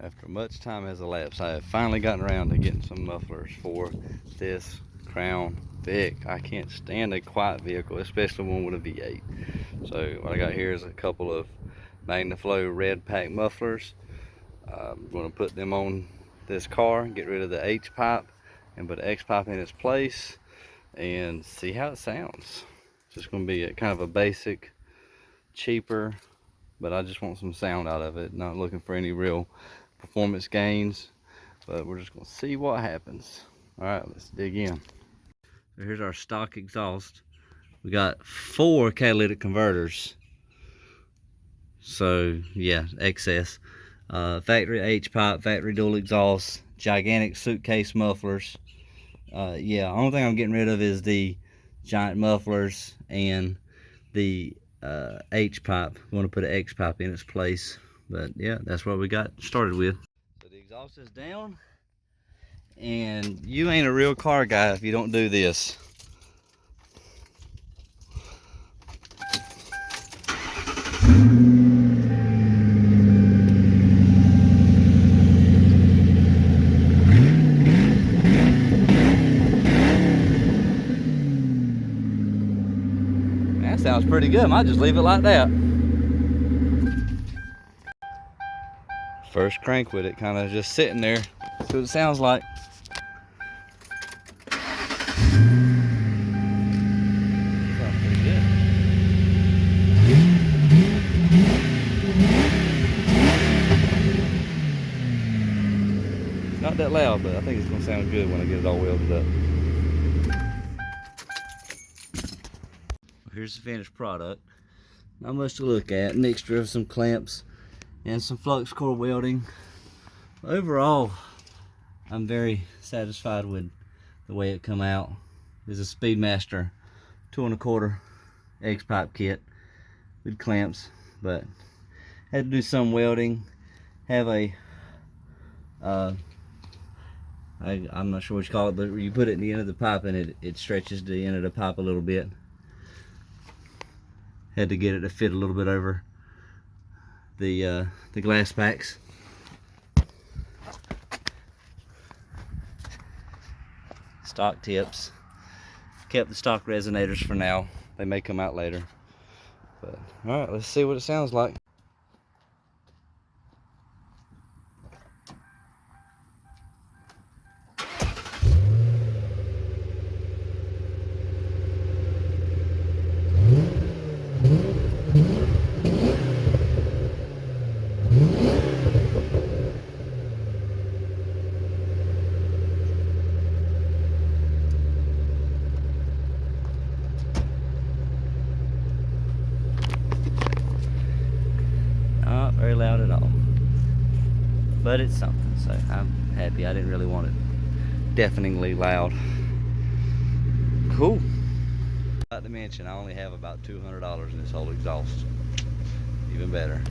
After much time has elapsed, I have finally gotten around to getting some mufflers for this Crown Vic. I can't stand a quiet vehicle, especially one with a V8. So what I got here is a couple of Magnaflow red pack mufflers. I'm going to put them on this car, get rid of the H pipe, and put the X pipe in its place, and see how it sounds. It's just going to be a kind of a basic, cheaper, but I just want some sound out of it. Not looking for any real performance gains, but we're just going to see what happens. All right, let's dig in. So here's our stock exhaust. We got 4 catalytic converters. So yeah, excess. Factory H pipe, factory dual exhaust, gigantic suitcase mufflers. Yeah, only thing I'm getting rid of is the giant mufflers and the H pipe. We want to put an X pipe in its place, but yeah, that's what we got started with. So the exhaust is down, and you ain't a real car guy if you don't do this. That sounds pretty good. Might just leave it like that. First crank with it, kind of just sitting there. See what it sounds like. Sounds pretty good. Not that loud, but I think it's gonna sound good when I get it all welded up. Here's the finished product. Not much to look at. Mixture of some clamps and some flux core welding. Overall, I'm very satisfied with the way it come out. This is a Speedmaster 2 1/4 X pipe kit with clamps, but had to do some welding. Have a I'm not sure what you call it, but you put it in the end of the pipe and it stretches the end of the pipe a little bit. Had to get it to fit a little bit over the glass packs. Stock tips. Kept the stock resonators for now. They may come out later. But all right, let's see what it sounds like. Not very loud at all, but it's something, so I'm happy. I didn't really want it deafeningly loud. Cool. Not to mention, I only have about $200 in this whole exhaust. Even better.